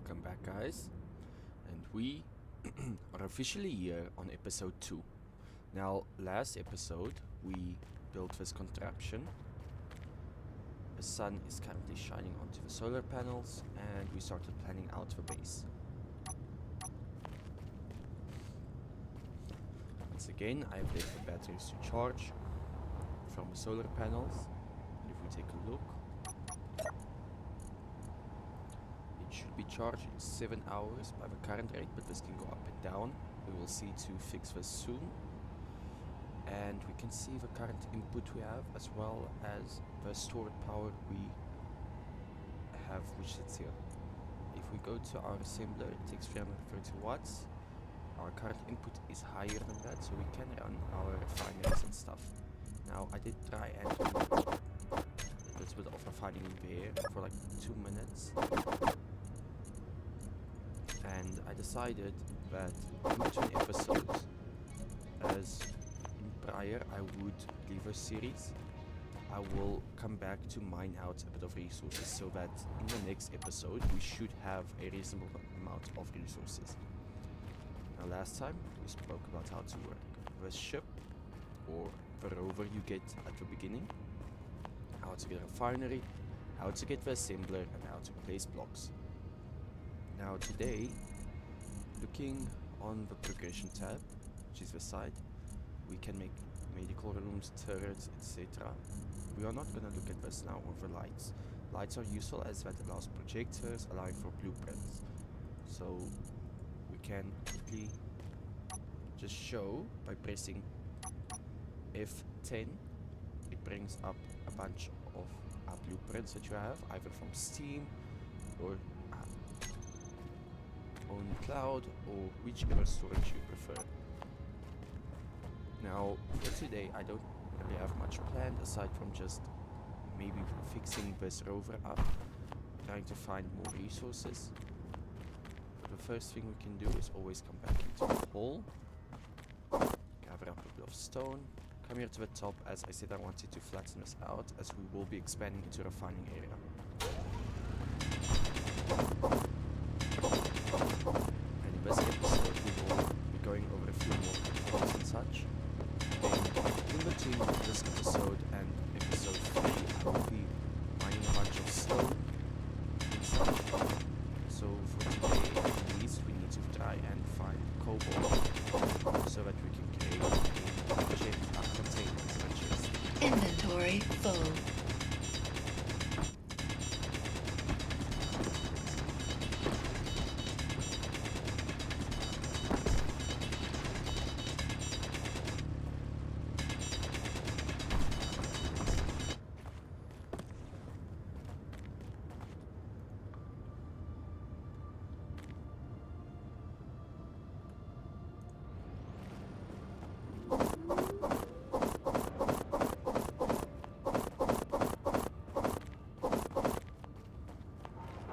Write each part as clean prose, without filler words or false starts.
Welcome back, guys. And we are officially here on episode 2. Now, last episode, we built this contraption. The sun is currently shining onto the solar panels, and we started planning out the base. Once again, I have left the batteries to charge from the solar panels. And if we take a look, it should be charged in 7 hours by the current rate, but this can go up and down. We will see to fix this soon. And we can see the current input we have, as well as the stored power we have, which sits here. If we go to our assembler, it takes 330 watts. Our current input is higher than that, so we can run our refineries and stuff. Now, I did try and do a little bit of refining there for like 2 minutes. And I decided that in between episodes, as in prior I would leave a series, I will come back to mine out a bit of resources so that in the next episode we should have a reasonable amount of resources. Now, last time we spoke about how to work the ship or the rover you get at the beginning, how to get a refinery, how to get the assembler, and how to place blocks. Now today, looking on the progression tab, which is the side, we can make medical rooms, turrets, etc. We are not going to look at this now with the lights. Lights are useful as that allows projectors, allowing for blueprints. So we can quickly just show by pressing F10. It brings up a bunch of blueprints that you have, either from Steam or on cloud, or whichever storage you prefer. Now, for today, I don't really have much planned aside from just maybe fixing this rover up, trying to find more resources. But the first thing we can do is always come back into the hole, gather up a bit of stone, come here to the top. As I said, I wanted to flatten this out as we will be expanding into the refining area. And in this episode, we will be going over a few more controls and such. In between this episode and episode 3, I will be mining a bunch of stone and such. So for today, at least, we need to try and find cobalt so that we can create a jet container chest. Inventory full.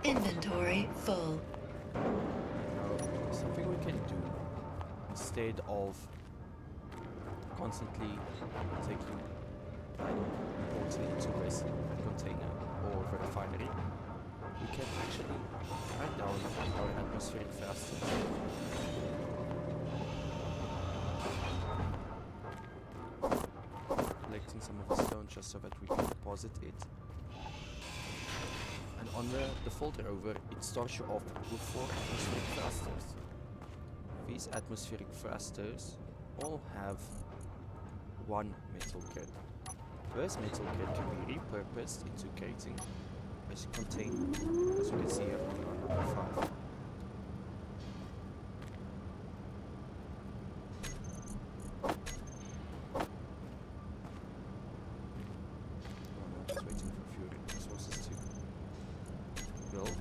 Inventory full. Now, something we can do instead of constantly taking importing into this container or the refinery, we can actually write down our atmospheric thrusters. Collecting some of the stone just so that we can deposit it. And on the default rover, it starts you off with 4 atmospheric thrusters. These atmospheric thrusters all have 1 metal grid. This metal grid can be repurposed into creating a container, as you can see here on number 5. I'm just waiting for a few resources to build.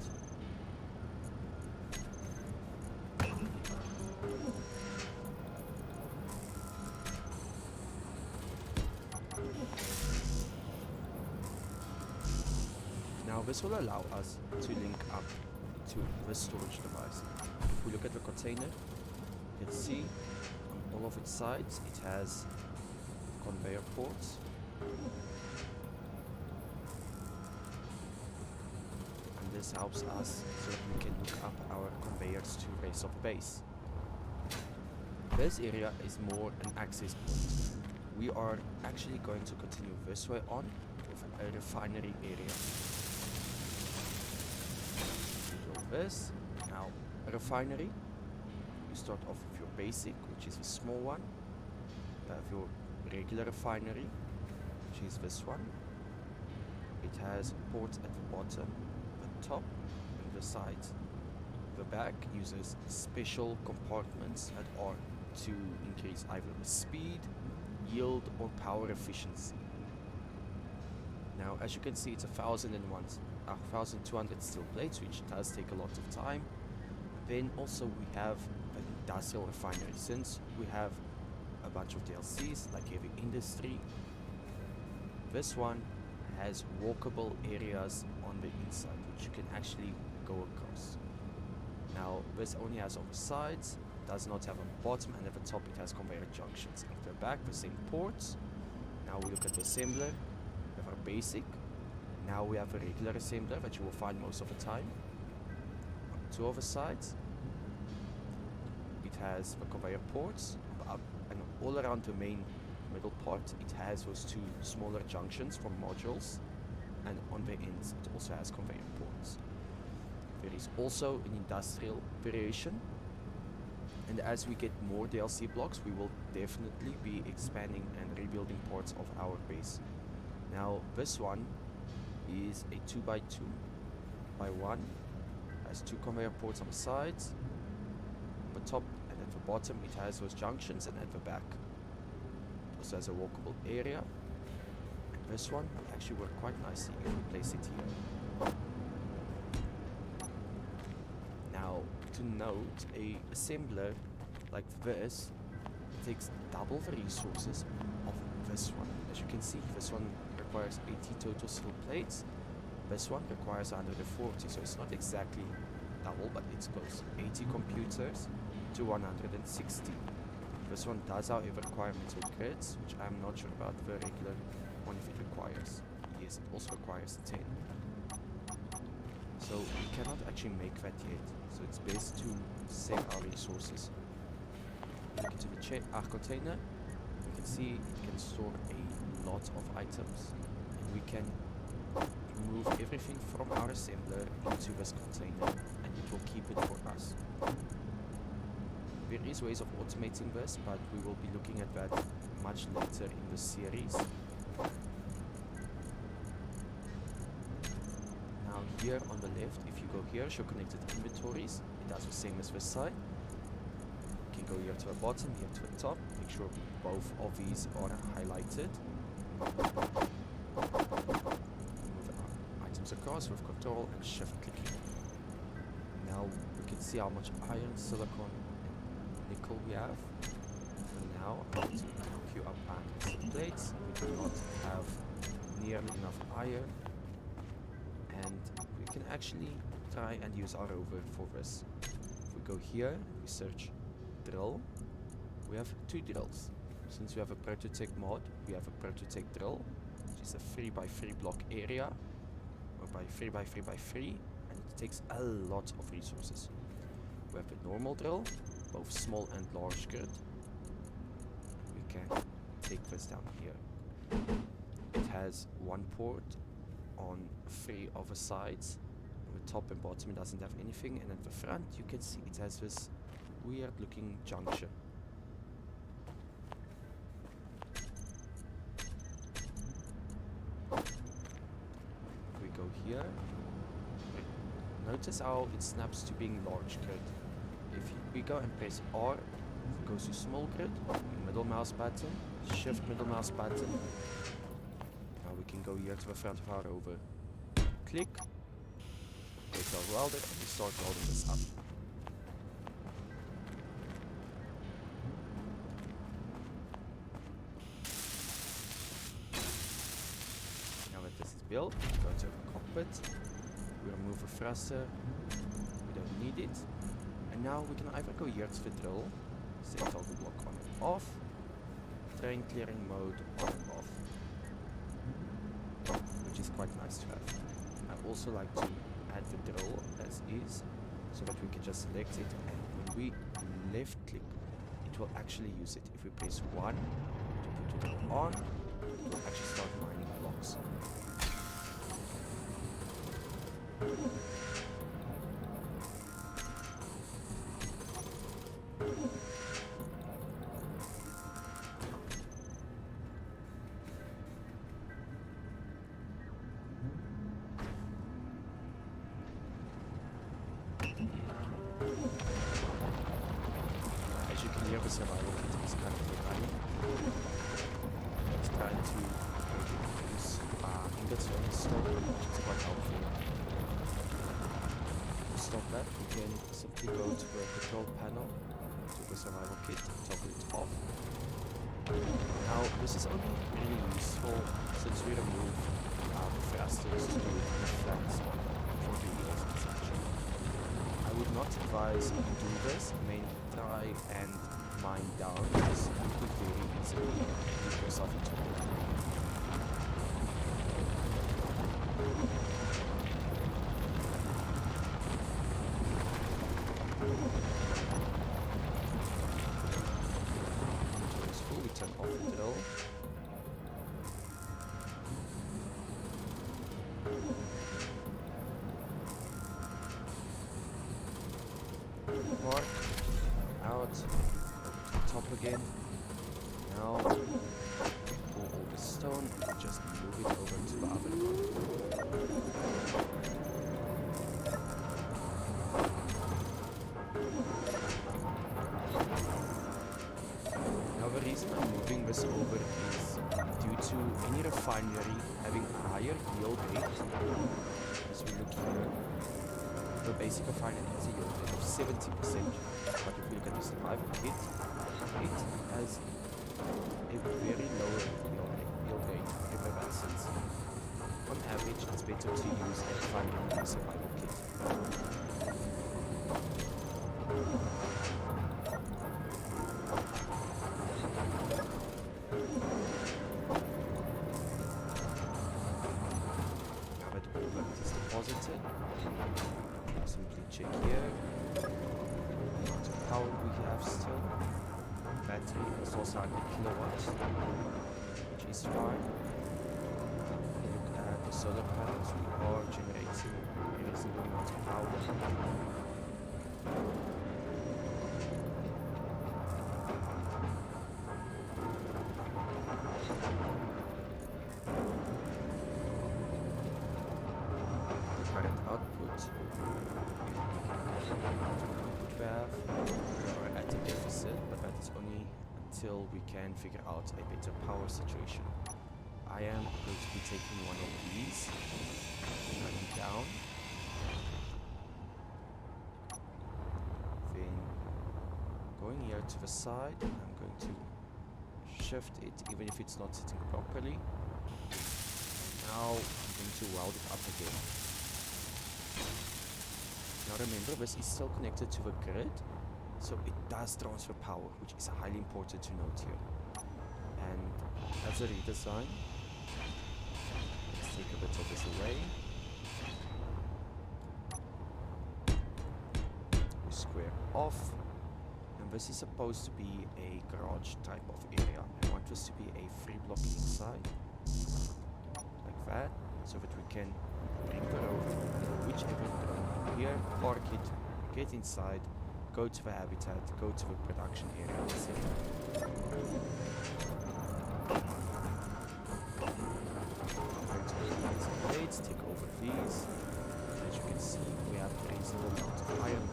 Now this will allow us to link up to the storage device. If we look at the container, you can see on all of its sides it has conveyor ports. And this helps us so that we can hook up our conveyors to rest of base. This area is more an access point. We are actually going to continue this way on with a refinery area. So this, now a refinery, you start off with your basic, which is the small one. You have your regular refinery, which is this one. It has ports at the bottom, the top, and the sides. The back uses special compartments that are to increase either the speed, yield, or power efficiency. Now, as you can see, it's 1,200 steel plates, which does take a lot of time. Then also we have an industrial refinery, since we have a bunch of DLCs like heavy industry. This one has walkable areas on the inside, which you can actually go across. Now, this only has on the sides, does not have a bottom, and at the top it has conveyor junctions. At the back, the same ports. Now we look at the assembler. We have our basic. Now we have a regular assembler that you will find most of the time. On two other sides, it has the conveyor ports up, and all around the main middle part it has those two smaller junctions for modules, and on the ends it also has conveyor ports. There is also an industrial variation, and as we get more DLC blocks we will definitely be expanding and rebuilding parts of our base. Now this one is a 2x2 by 1, has two conveyor ports on the sides, on the top and at the bottom it has those junctions, and at the back it also has a walkable area. And this one will actually work quite nicely if we place it here. Now, to note, a assembler like this takes double the resources of this one. As you can see, this one requires 80 total steel plates. This one requires 140, so it's not exactly double, but it's close. 80 computers to 160. This one does, however, require metal grids, which I'm not sure about the regular one if it requires. Yes, it also requires 10. So we cannot actually make that yet, so it's best to save our resources. Look into the container, you can see it can store a lot of items, and we can remove everything from our assembler into this container, and it will keep it for us. There is ways of automating this, but we will be looking at that much later in the series. Now here on the left, if you go here, show connected inventories, it does the same as this side. You can go here to the bottom, here to the top, make sure both of these are highlighted. Move items across with control and shift clicking. Now we can see how much iron, silicon, nickel we have. For now, I'm going to queue up our plates. We do not have nearly enough iron, and we can actually try and use our rover for this. If we go here and we search drill, we have two drills. Since we have a Prototech mod, we have a Prototech drill, which is a 3x3 block area, or by 3x3x3, and it takes a lot of resources. We have a normal drill, both small and large grid. We can take this down here. It has one port on 3 of the sides. On the top and bottom it doesn't have anything, and at the front you can see it has this weird looking junction. We go here. Notice how it snaps to being large grid. If we go and press R, it goes to small grid, middle mouse button, shift middle mouse button. Now we can go here to the front of our rover. Click, take our welder, and we start welding this up. Now that this is built, we go to the cockpit, we remove the thruster, we don't need it. And now we can either go here to the drill, set toggle block on and off, terrain clearing mode on and off, which is quite nice to have. I also like to add have a drill as is, so that we can just select it, and when we left click, it will actually use it. If we press 1 to put it on, it will actually start mining blocks. As you can hear, the survival kit is currently running. It's trying to use ingots on the stone, which is quite helpful. To stop that, we can simply go to the control panel, to the survival kit, toggle it off. Now, this is only really useful since we removed the thrusters to do it in a flat spot for the wheels and such. I would not advise you do this. I mean, try and mine down, because you could very easily get yourself into a hole. We turn off the drill. Mark out, over to the top again. Now, pull all the stone and just move it over to the other one. Now, the reason I'm moving this over is due to any refinery having a higher yield rate. As we look here, the basic refinery has a yield rate of 70%, but if we look at the survival kit, it has a very low yield rate ever since. On average, it's better to use a refinery survival kit. Now that all that is deposited, simply check here. Amount of power we have still. Battery is also 100 kilowatts, which is fine. Look at the solar panels, we are generating a reasonable amount of power. The current output we are at a deficit, but that is only until we can figure out a better power situation. I am going to be taking one of these, running down, then going here to the side. I'm going to shift it even if it's not sitting properly. Now I'm going to weld it up again. Now remember, this is still connected to the grid, so it does transfer power, which is highly important to note here. And as a redesign, let's take a bit of this away. We square off, and this is supposed to be a garage type of area. I want this to be a free block inside, like that, so that we can bring the road, whichever drone here, park it, get inside, go to the habitat, go to the production area, etc. Blades, take over these. As you can see, we have a reasonable amount of iron.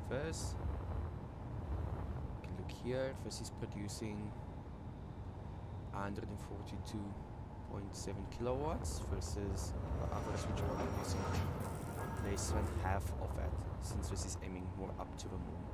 This. You can look here, this is producing 142.7 kilowatts versus the others which are producing less than half of that, since this is aiming more up to the moon.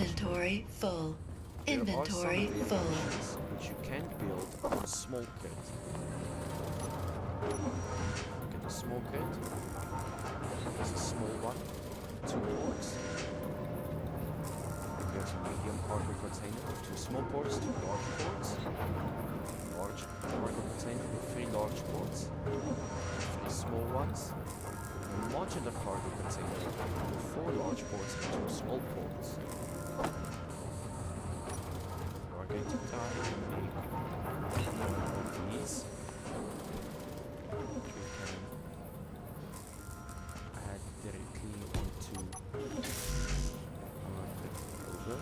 Inventory full. There are some Inventory full. variations which you can build on a small kit. Look at the small kit. There's a small one, 2 ports. There's a medium cargo container with 2 small ports, 2 large ports. Large cargo container with 3 large ports, 3 small ones. A modular cargo container with 4 large ports and 2 small ports. We're going to try to make one of these, which we can add directly onto our builder.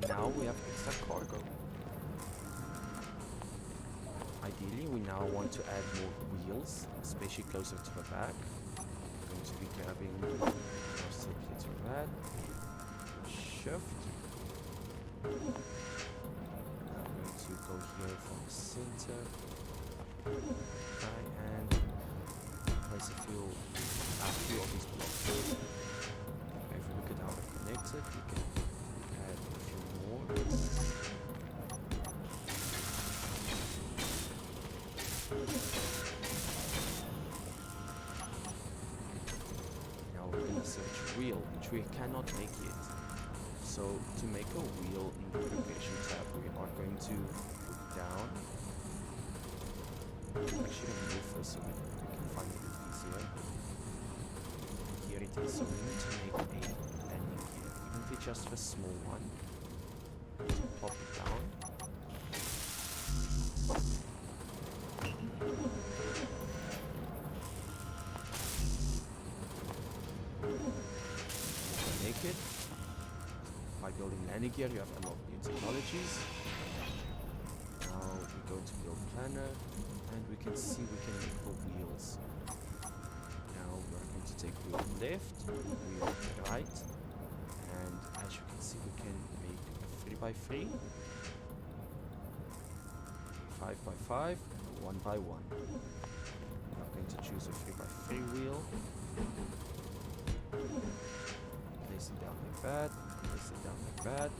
And now we have extra cargo. Ideally, we now want to add more wheels, especially closer to the back. I'm going to be grabbing our plates for that. Shift. Now I'm going to go here from the center. Try and place a few of these blocks. If we look at how they're connected, we can add a few more. Now we're going to search wheel, which we cannot make yet. So to make a wheel in the preparation tab, we are going to put down. Actually, move first so we can find it a bit easier. Here it is. So we need to make a landing gear, even if it's just a small one. To plop it down. Make it. By building landing gear, you have a lot of new technologies. Now we go to build planner, and we can see we can make the wheels. Now we're going to take wheel left, wheel right, and as you can see we can make a 3x3, 5x5, 1x1. I'm going to choose a 3x3 wheel. Place it down like that, place it down like that.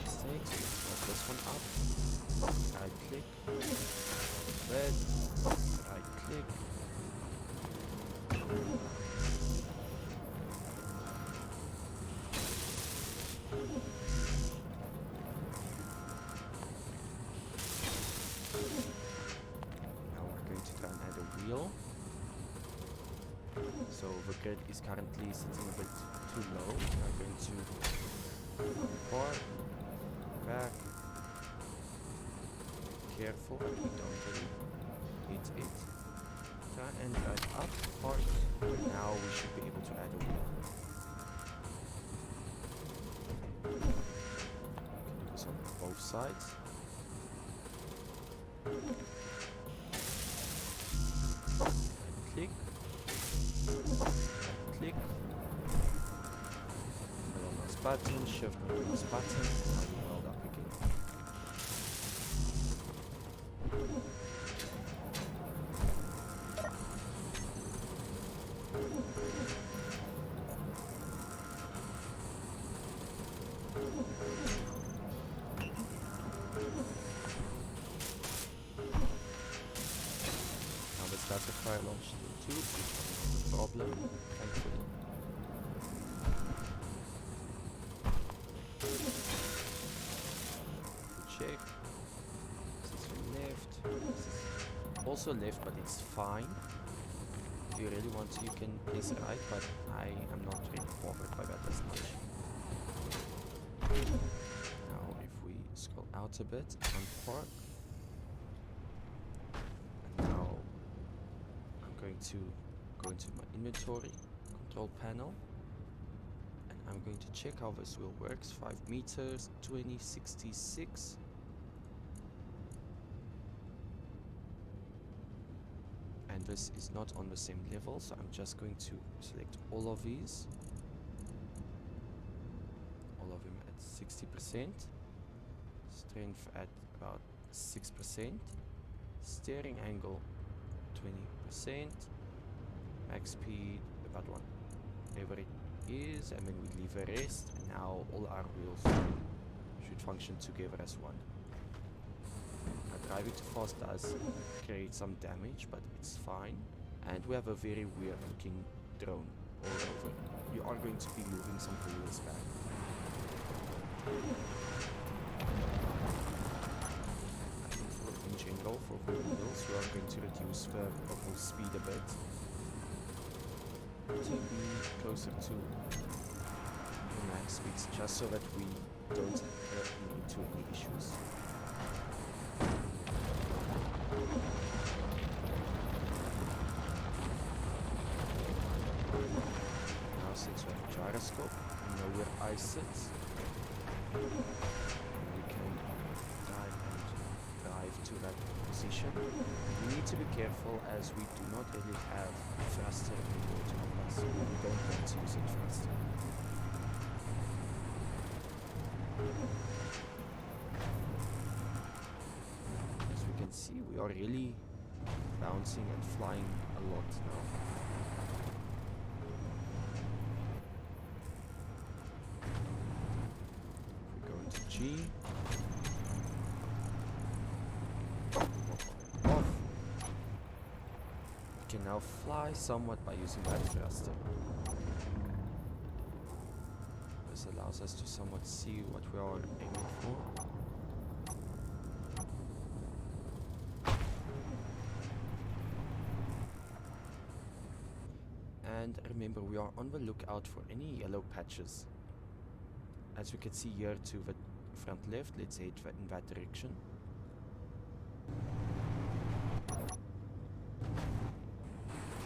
Mistakes, let's move this one up. Right click, red, right click. Now we're going to try and add a wheel. So the grid is currently sitting a bit too low. We're going to forward, back. Careful that we don't really hit it. Try and drive up, park. Now we should be able to add a wheel. We can do this on both sides. Right click. Click. Mouse button, shift mouse button, and now we weld up again. Now let's start the fire launch too, which is not a problem, thankfully. Check. This is left. This is also left, but it's fine. If you really want to, you can place it right, but I am not really bothered by that as much. Now, if we scroll out a bit and park, and now I'm going to go into my inventory, control panel, and I'm going to check how this wheel works. 5 meters, 2066. canvas is not on the same level, so I'm just going to select all of these. All of them at 60%. Strength at about 6%. Steering angle 20%. Max speed about whatever it is, and then we leave the rest, and now all our wheels should function together as one. Driving too fast does create some damage, but it's fine. And we have a very weird looking drone all over. You are going to be moving some wheels back. In general, for the wheels, we are going to reduce the overall speed a bit to be closer to the max speeds, just so that we don't get into any issues. Now, since we have a gyroscope, we know where ice sits. We can drive to that position. We need to be careful, as we do not really have thruster anymore to help us. We don't want to use it thruster. As we can see, we are really bouncing and flying a lot now. If we go into G, off. We can now fly somewhat by using that thruster. This allows us to somewhat see what we are aiming for. And remember, we are on the lookout for any yellow patches. As we can see here to the front left, let's head in that direction.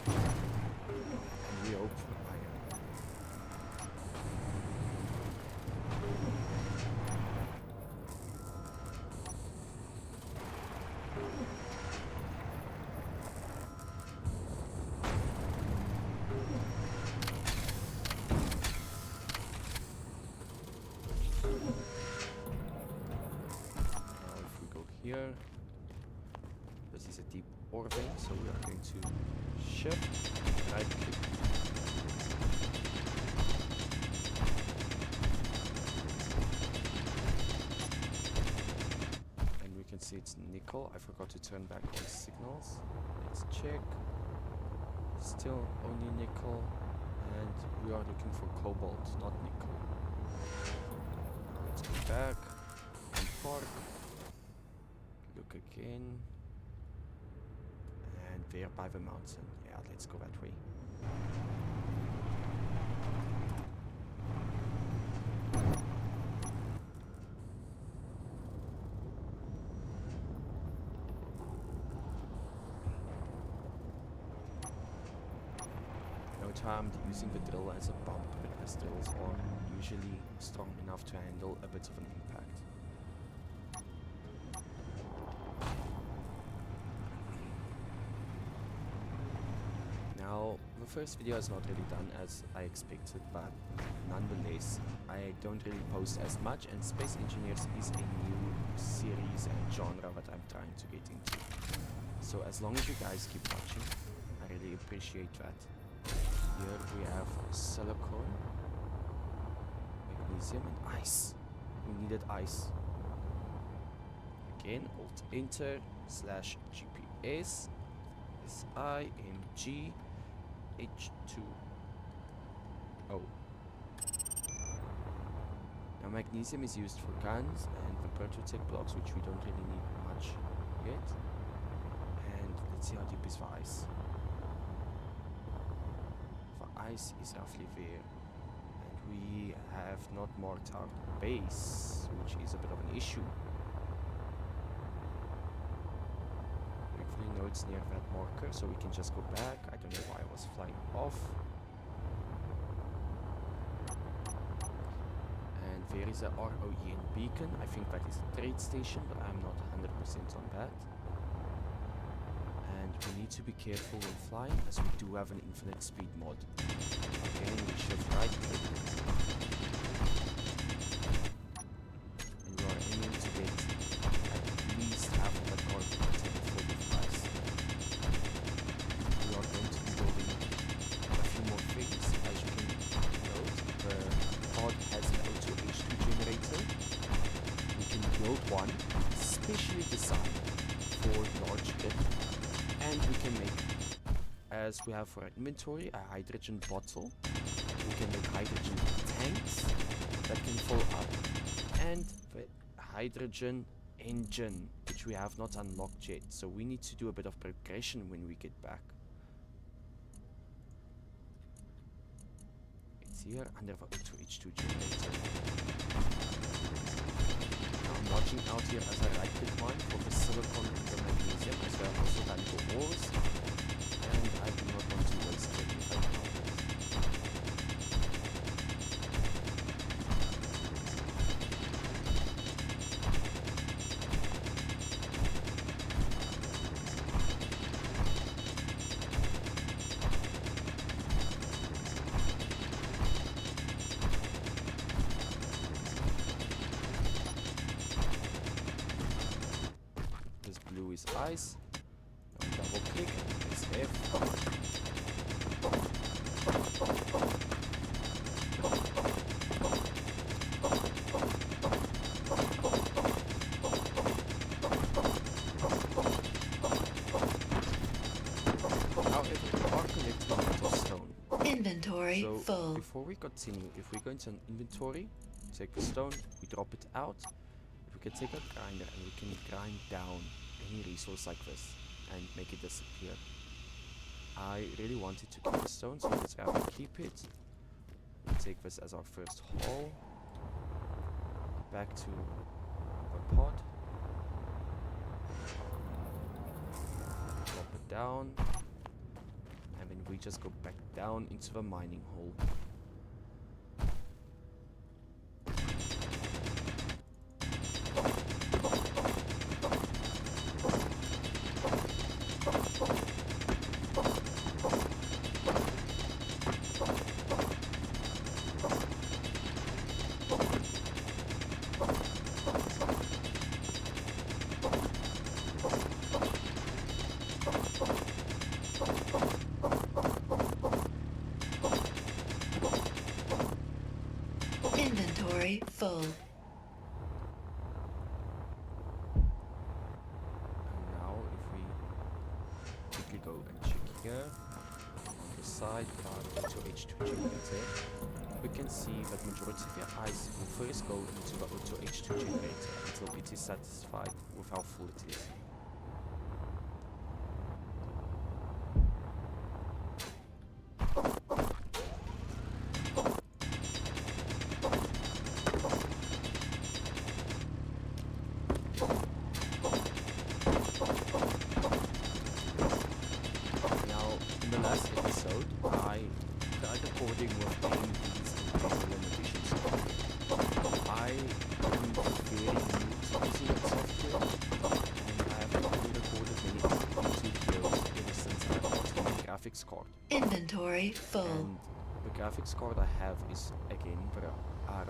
And we hope for iron. Here, this is a deep ore vein, so we are going to shift, right click. And we can see it's nickel. I forgot to turn back all signals. Let's check. Still only nickel, and we are looking for cobalt, not nickel. Let's go back and park. Look again, and there by the mountain. Yeah, let's go that way. Note how I'm using the drill as a bump, as drills are usually strong enough to handle a bit of an impact. Now, the first video is not really done as I expected, but nonetheless, I don't really post as much, and Space Engineers is a new series and genre that I'm trying to get into. So as long as you guys keep watching, I really appreciate that. Here we have silicone, magnesium, and ice. We needed ice. Again, Alt-Enter /GPS SIMG H2O. Now magnesium is used for guns and the prototech blocks, which we don't really need much yet. And let's see how deep is the ice. The ice is roughly there. And we have not marked our base, which is a bit of an issue. It's near that marker, so we can just go back. I don't know why I was flying off. And there is a ROEN beacon. I think that is a trade station, but I'm not 100% on that. And We need to be careful when flying, as we do have an infinite speed mod. Again, we shift right click. And we are aiming to get at least half of that carpet container full with ice. We are going to be building a few more things. As you can note, the pod has an O2H2 generator. We can build one, specially designed for large kit. And we can make, as we have for our inventory, a hydrogen bottle. We can make hydrogen tanks that can fill up, and the hydrogen engine, which we have not unlocked yet. So we need to do a bit of progression when we get back. It's here under the O2H2 generator. Now I'm watching out here as I right click mine for the silicon and the magnesium, as well as also valuable ores, and I do not want to waste it if I can help it. This blue is ice. Now double click and press F. However, we are collecting a lot of stone. Inventory So full. before we continue, if we go into an inventory, take a stone, we drop it out. If we can take a grinder and we can grind down any resource like this and make it disappear. I really wanted to keep the stone, so let's rather keep it. We'll take this as our first haul. Back to the pod. Drop it down. And then we just go back down into the mining hole. Inventory full. And now if we quickly go and check here on the side of O2H2 generator, we can see that majority of your ice will first go into the O2H2 generator until it is satisfied with how full it is. Now, in the last episode, I tried recording with AMD's Imperial Edition software. I am very new to using that software, and I have only recorded many YouTube videos ever since I bought my graphics card. Inventory full. And the graphics card I have is again the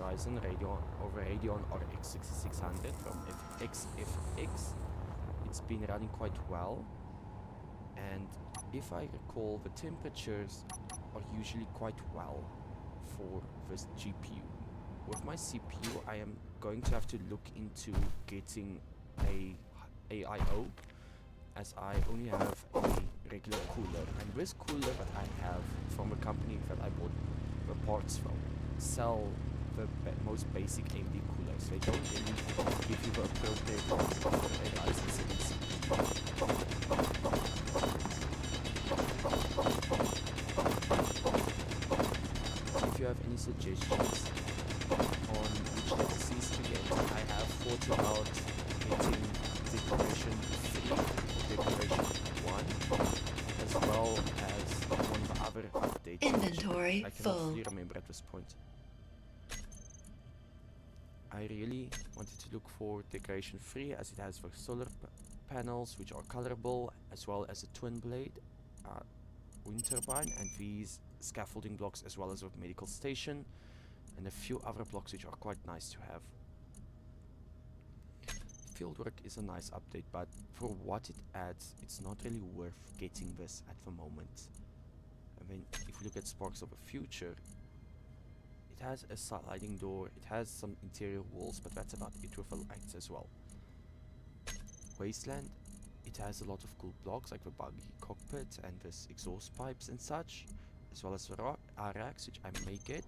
Ryzen Radeon RX 6600 from XFX. It's been running quite well, and if I recall, the temperatures are usually quite well for this GPU. With my CPU, I am going to have to look into getting a AIO, as I only have a regular cooler, and this cooler that I have from a company that I bought the parts from sell the most basic AMD coolers. They don't really give you the appropriate for a Ryzen 7 CPU. If you have any suggestions on which DLCs to get, I have thought about getting Decoration 3 or Decoration 1, as well as one of the other updates. Inventory I cannot full. fully remember at this point. I really wanted to look for Decoration 3 as it has the solar panels which are colorable, as well as a twin blade wind turbine, and these scaffolding blocks, as well as a medical station, and a few other blocks which are quite nice to have. Fieldwork is a nice update, but for what it adds, it's not really worth getting this at the moment. I mean, if we look at Sparks of the Future, it has a sliding door, it has some interior walls, but that's about it with the lights as well. Wasteland, it has a lot of cool blocks like the buggy cockpit and this exhaust pipes and such, as well as the racks, which I may get.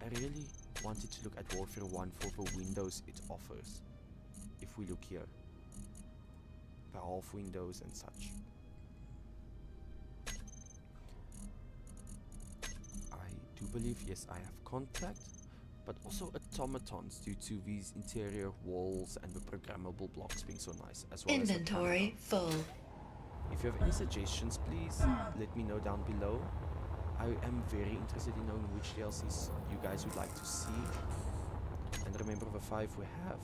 I really wanted to look at Warfare 1 for the windows it offers. If we look here, the half windows and such. I do believe, yes, I have contact, but also automatons due to these interior walls and the programmable blocks being so nice, as well Inventory as full. if you have any suggestions, please let me know down below. I am very interested in knowing which DLCs you guys would like to see. And remember, the 5 we have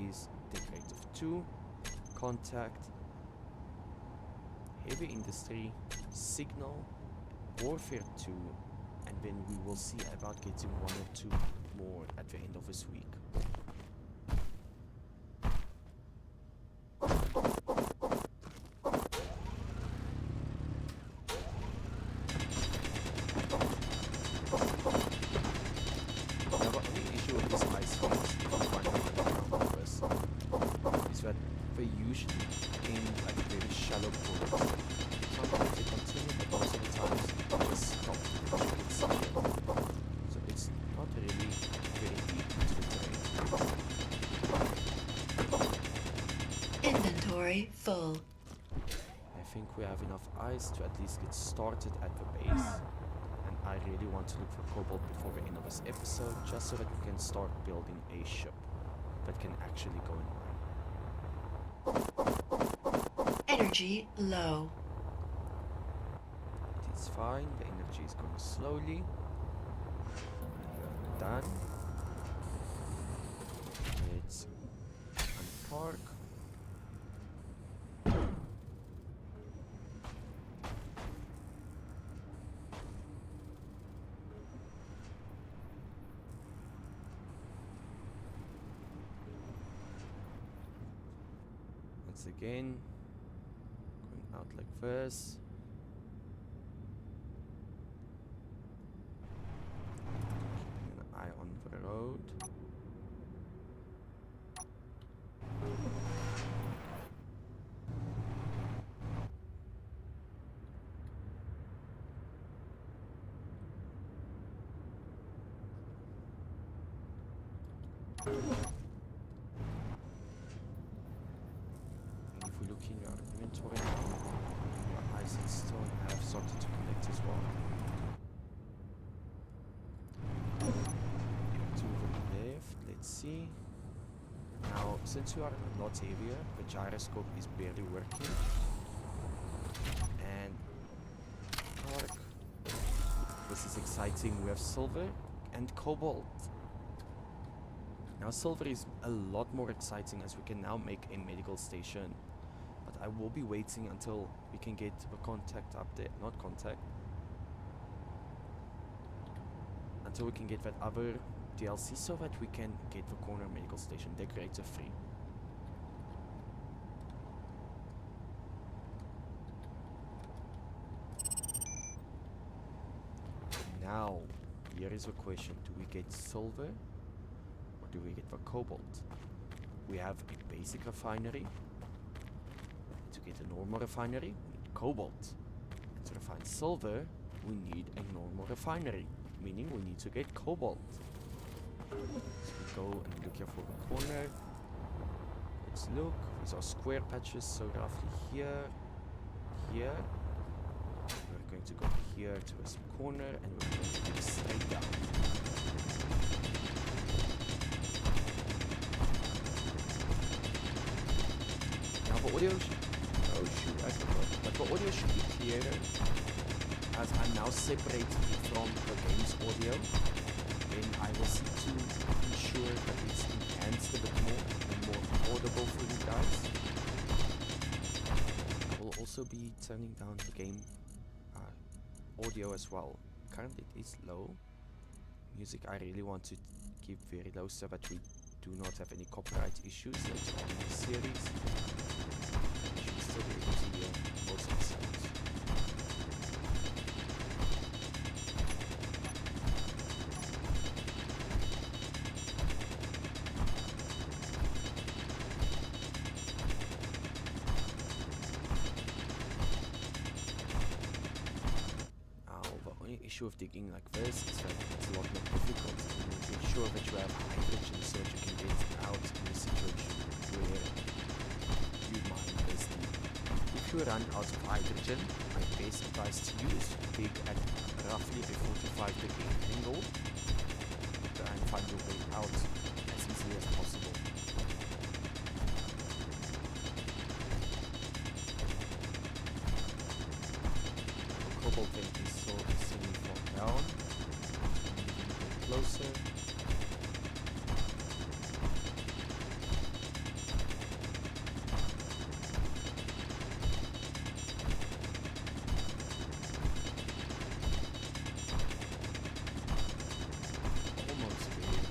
is Decorative 2, Contact, Heavy Industry, Signal, Warfare 2, and then we will see about getting 1 or 2 more at the end of this week. Now, the only issue with these ice fields, if you find out the ground of this, is that they usually end at very shallow points. Sometimes they continue, but most of the times they just stop and you get somewhere. So it's not really very deep into the terrain. Inventory full. I think we have enough ice to at least get started at the base. And I really want to look for cobalt before the end of this episode, just so that we can start building a ship that can actually go in mine. Energy low. It is fine, the energy is going slowly. We are done. Let's unpark. Once again, going out like this. Keeping an eye on the road. And if we look in our inventory now, our ice and stone have started to connect as well. To the left, let's see. Now, since we are a lot heavier, the gyroscope is barely working. And dark. This is exciting. We have silver and cobalt. Now silver is a lot more exciting as we can now make a medical station. But I will be waiting until we can get the contact update, not contact. Until we can get that other DLC so that we can get the corner medical station decorator free. Now, here is a question. Do we get silver? Do we get the cobalt? We have a basic refinery. To get a normal refinery, we need cobalt. And to refine silver, we need a normal refinery, meaning we need to get cobalt. So we go and look here for the corner. Let's look. These are square patches, so roughly here, here. We're going to go here to this corner, and we're going to dig straight down. The audio oh shoot, I forgot. But the audio should be clearer, as I'm now separated from the game's audio. Then I will seek to ensure that it's enhanced a bit more and more audible for you guys. also be turning down the game audio as well. Currently it is low. Music I really want to keep very low so that we do not have any copyright issues later on in the series. You should still be able to hear most of the sounds. Issue of digging like this is that it's a lot more difficult, and you need to ensure that you have hydrogen so that you can get out in a situation where you mine this deep. If you run out of hydrogen, my best advice to you is to dig at roughly a 45-degree angle and find your way out as easily as possible. Cobalt vein is so extremely far down. Closer. Almost there.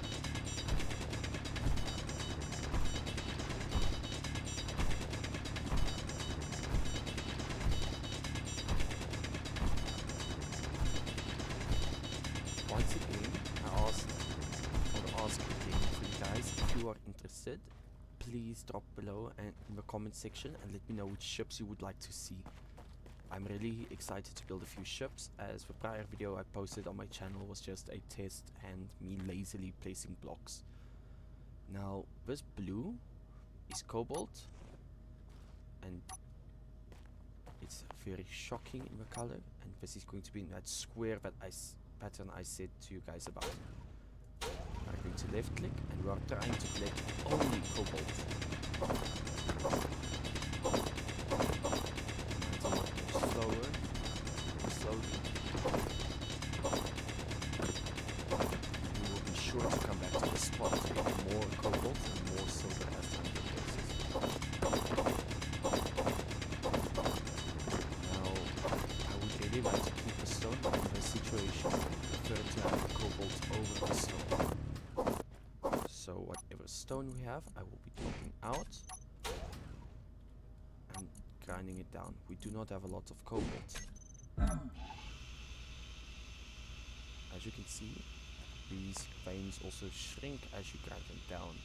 Once again, I ask again for you guys, if you are interested, please drop below and in the comment section and let me know which ships you would like to see. I'm really excited to build a few ships, as the prior video I posted on my channel was just a test and me lazily placing blocks. Now this blue is cobalt, and it's very shocking in the color, and this is going to be in that square that pattern I said to you guys about. We're going to left click and we are trying to collect only cobalt. Mine's a lot more slowly. And we will be sure to come back to the spot to get more cobalt and more silver as time progresses. Now, I would really like to keep the stone, but in this situation, I prefer to have the cobalt over the stone. So whatever stone we have, I will be taking out and grinding it down. We do not have a lot of cobalt. As you can see, these veins also shrink as you grind them down.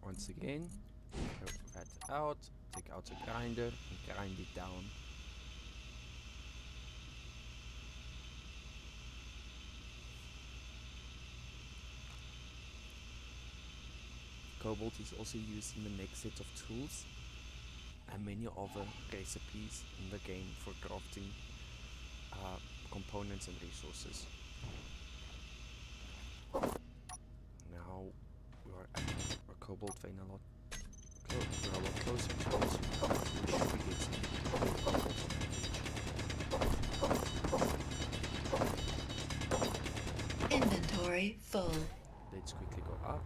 Once again, throw that out, take out the grinder and grind it down. Cobalt is also used in the next set of tools and many other recipes in the game for crafting components and resources. Now we are at our cobalt vein a lot closer to it. We should be getting more cobalt on average. Inventory full. Let's quickly go up,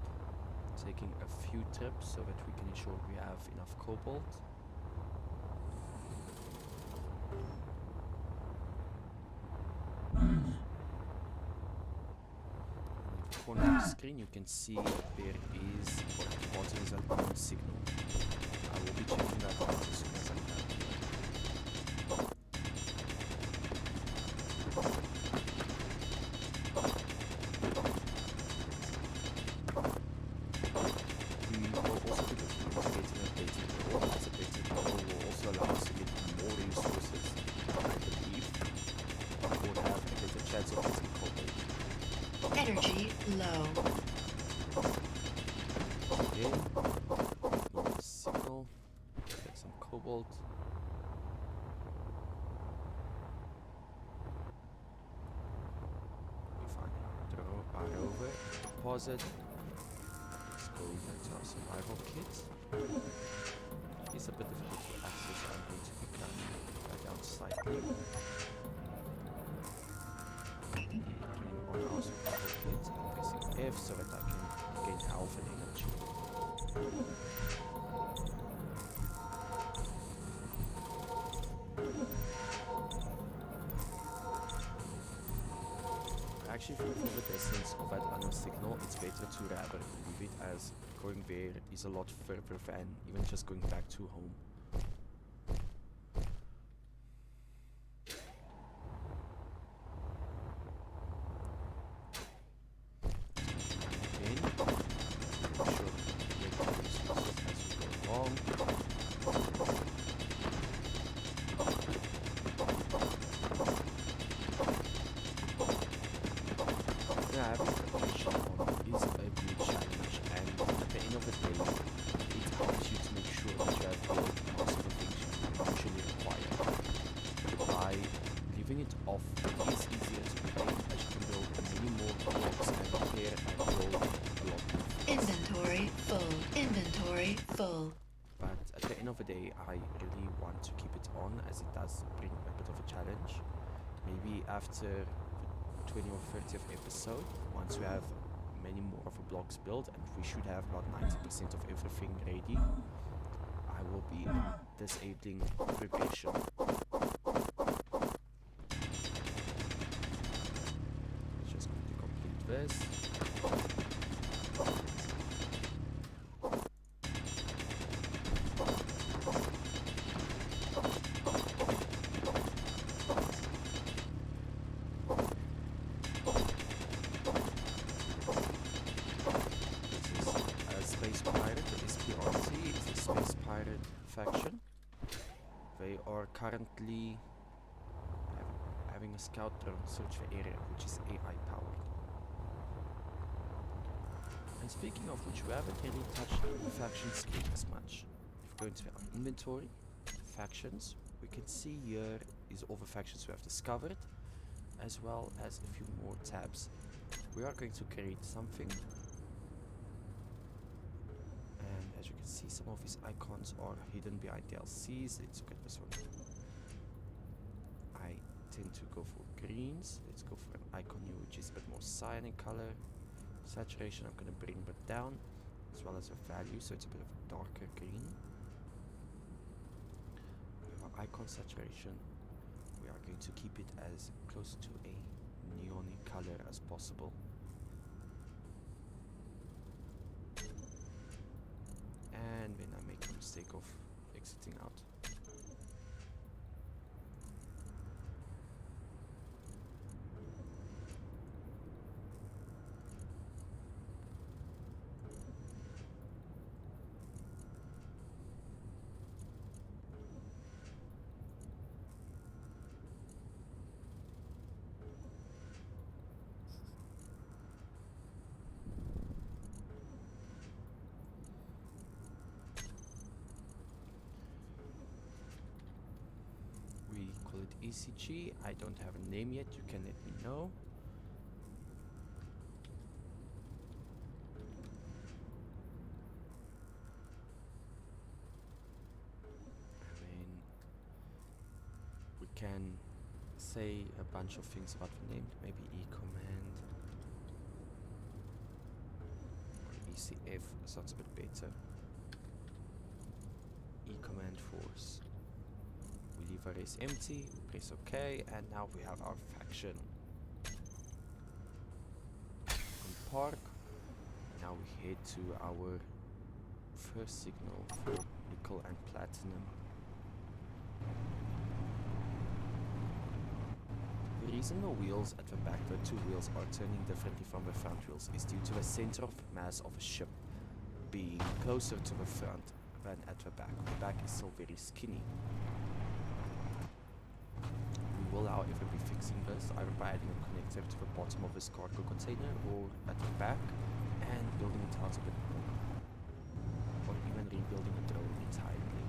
taking a few trips so that we can ensure we have enough cobalt. In the corner of the screen you can see there is, or at the bottom is an unknown signal. I will be checking that out as soon as I'm done here. We will also be looking into getting a beta build, as a beta build will also allow us to get more resources. I cobalt. We find throw our over, deposit. Let's go back to our survival kit. It's a bit difficult to access, so I'm going to pick that down slightly. On our survival kit, I'm pressing F so that I can gain health and energy. I actually think from the distance of that unknown signal, it's better to rather leave it, as going there is a lot further than even just going back to home. Again, make sure we get the resources as we go along. Yeah, having a mission on is a good challenge, and at the end of the day, it helps you to make sure that you have built most of the things you usually require. By leaving it off, it is easier to play, as you can build many more blocks and repair and build a lot more things. Inventory full. Inventory full. But at the end of the day, I really want to keep it on, as it does bring a bit of a challenge. Maybe after the 20th or 30th episode, once we have many more of the blocks built, and we should have about 90% of everything ready, I will be disabling progression. Let's just quickly complete this. Space Pirate, the SPRT is the Space Pirate faction. They are currently having a scout drone search the area, which is AI powered. And speaking of which, we haven't really touched the faction screen as much. If we go into our inventory, factions, we can see here is all the factions we have discovered, as well as a few more tabs. We are going to create something. And as you can see, some of these icons are hidden behind DLCs. Let's look at this one. I tend to go for greens. Let's go for an icon here which is a bit more cyan in color. Saturation, I'm going to bring that down, as well as the value, so it's a bit of a darker green. We have our icon saturation. We are going to keep it as close to a neon color as possible. And then I make the mistake of exiting out. We call it ECG. I don't have a name yet, you can let me know. I mean, we can say a bunch of things about the name, maybe E-command or ECF sounds a bit better. E-command force. We leave our race empty, we press OK, and now we have our faction. On park, now we head to our first signal for nickel and platinum. The reason the wheels at the back, the two wheels, are turning differently from the front wheels is due to the center of mass of a ship being closer to the front than at the back. The back is still very skinny. We will, however, be fixing this either by adding a connector to the bottom of this cargo container or at the back and building it out a bit more, or even rebuilding a drone entirely.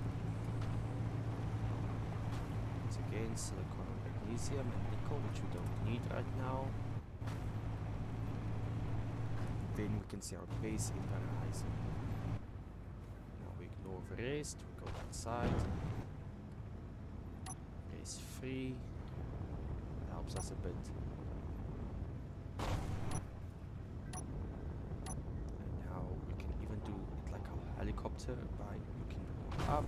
silicon, magnesium, and nickel, which we don't need right now. Then we can see our base in Horizon. Now we ignore the rest, we go outside. Race free. Helps us a bit. And now we can even do it like a helicopter by looking more up.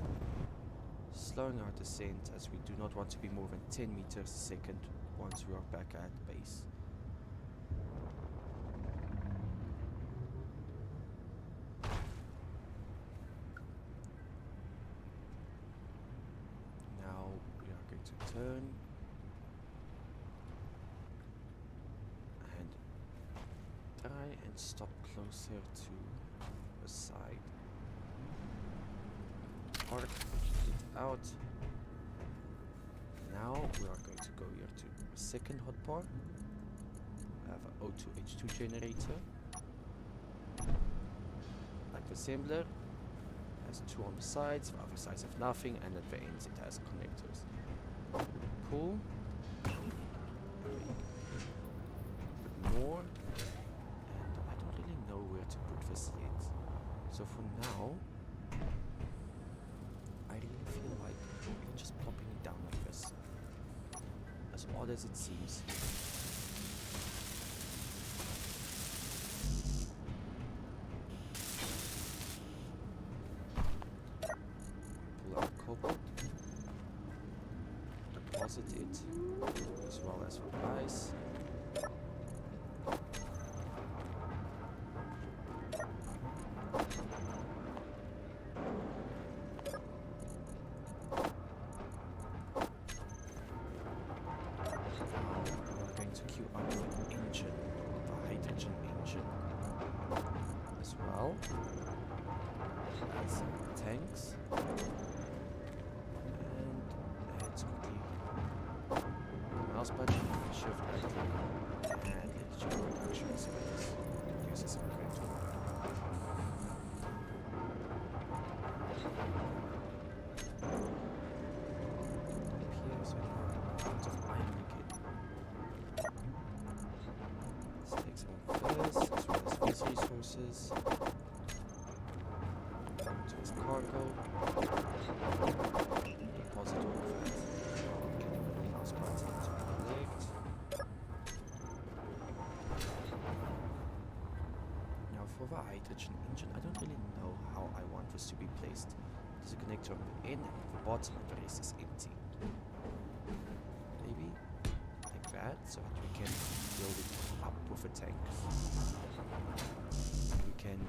Slowing our descent as we do not want to be more than 10 meters a second once we are back at base. Now we are going to turn and try and stop closer to the side. Park it out. Now we are going to go here to the second hot part. We have an O2H2 generator. Like the assembler, has two on the sides, the other sides have nothing, and at the ends it has connectors. Pull. More. And I don't really know where to put this yet. So for now, I really feel like we're just plopping it down like this. As odd as it seems. Pull out cobalt. Deposit it, as well as the ice. Tanks and let's quickly mouse button, shift right click, and let's check production space. Use this upgrade. Appears we have tons of iron again. Let's take some of this as well as these resources. Cargo. Deposit all of it. Mouse button to collect. Now for the hydrogen engine, I don't really know how I want this to be placed. There's a connector on the end and at the bottom, and the rest is empty. Maybe like that, so that we can build it up with a tank. We can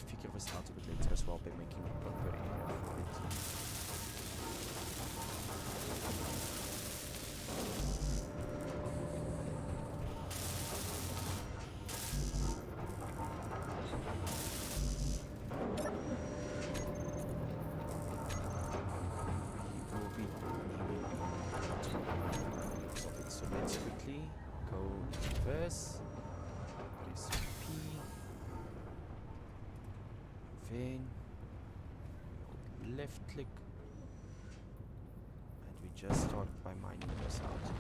figure this out a bit later as well by making a proper area for it. We will be needing of it, so let's quickly go into this. Press P. Then left click, and we just start by mining this out.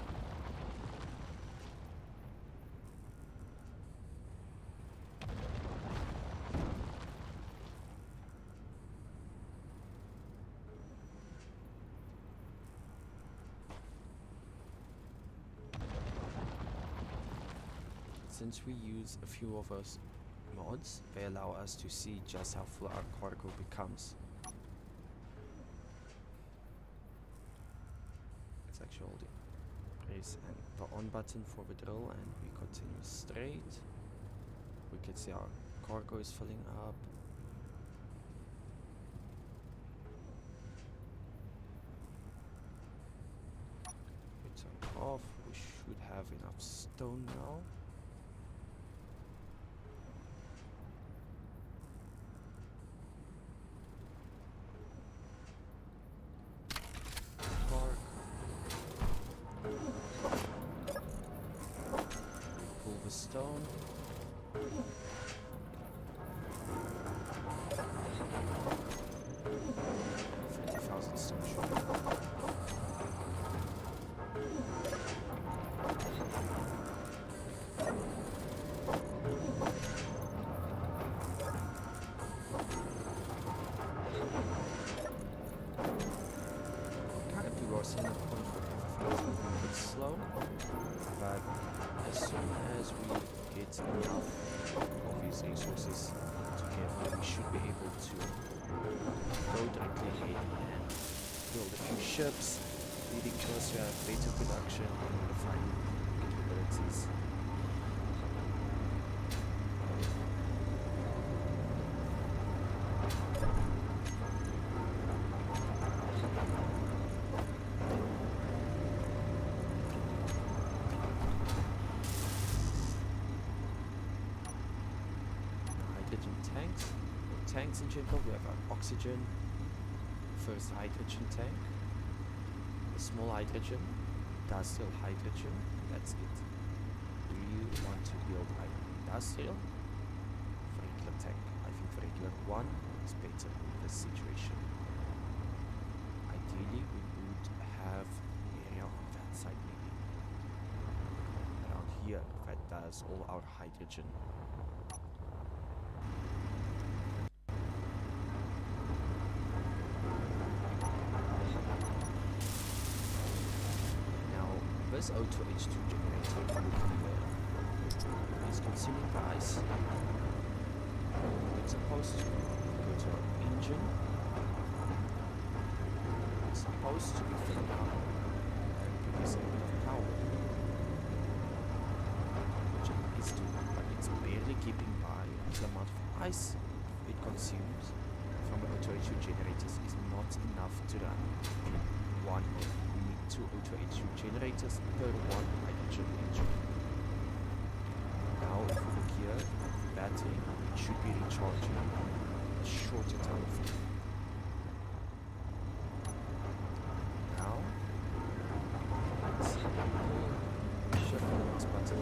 Since we use a few of us mods, they allow us to see just how full our cargo becomes. It's actually holding. Press and the on button for the drill and we continue straight. We can see our cargo is filling up. We turn off. We should have enough stone now. Stone. 50,000 stone. should be able to go directly ahead and build a few ships, leading to us to have better production and refining capabilities. Hydrogen tanks. Tanks in general, we have our oxygen, first hydrogen tank, a small hydrogen, industrial hydrogen, that's it. Do you want to build an industrial? Regular tank. I think regular one is better in this situation. Ideally, we would have an area on that side maybe. Around here, that does all our hydrogen. This O2H2 generator is consuming the ice. It's supposed to go to our engine. It's supposed to be filling up and producing a bit of power, which it is doing, but it's barely keeping by. The amount of ice it consumes from the O2H2 generators is not enough to run one engine. 2 O2H2 generators per one hydrogen engine. Now if we look here at the battery, it should be recharging in a shorter time frame. Now let's pull, shuffle this button,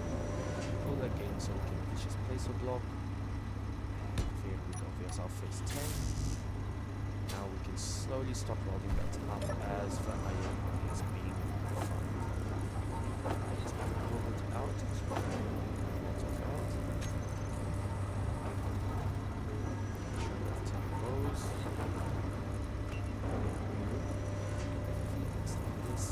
pull again so we can reach this placer block. And there we go, there's our first tank. Now we can slowly start welding that up as the iron is being refined. Let's pull it out, let's pull it out. Sure that tank goes. Let's do this.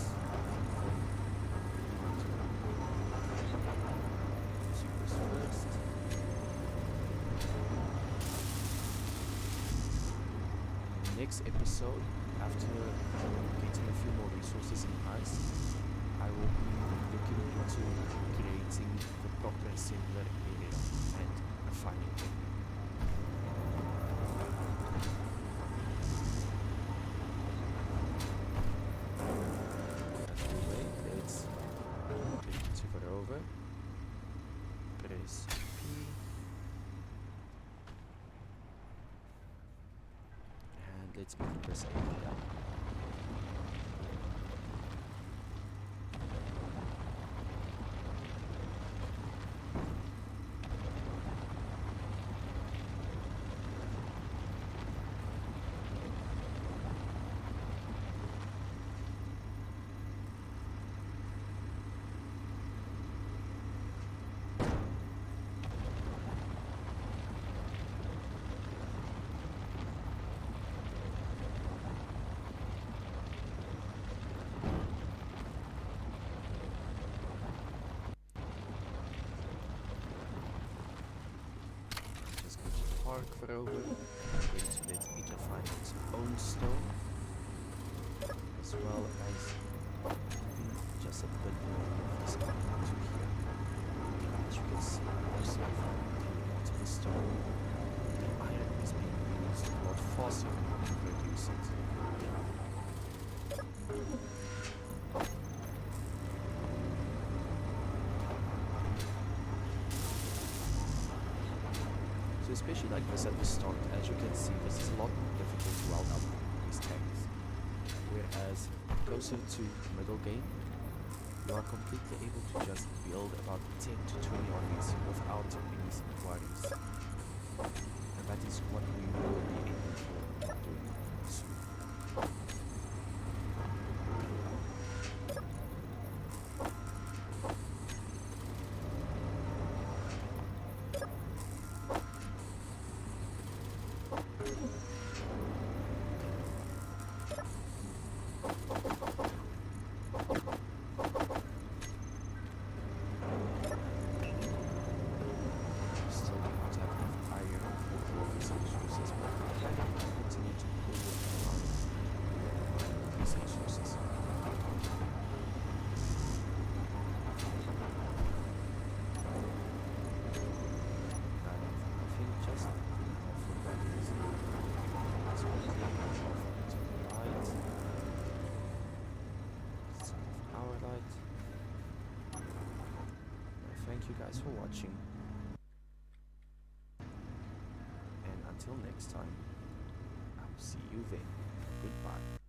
Supers first. Next episode, after getting a few more resources in ice, I will be looking into creating the proper assembler area and refining them. That's the way. Let's take it over. Press P. Let's make this area. Park for over. I'm going to let each find its own stone, as well as just a bit more of this up to here. As you can see, most of the stone, the iron is being used a lot faster to produce it. Especially like this at the start, as you can see, this is a lot more difficult to weld up these tanks. Whereas closer to middle game, you are completely able to just build about 10 to 20 of these without any worries. And that is what we will be aiming for doing soon. Still do not have enough iron for all these resources, but you guys for watching. And until next time, I will see you then. Goodbye.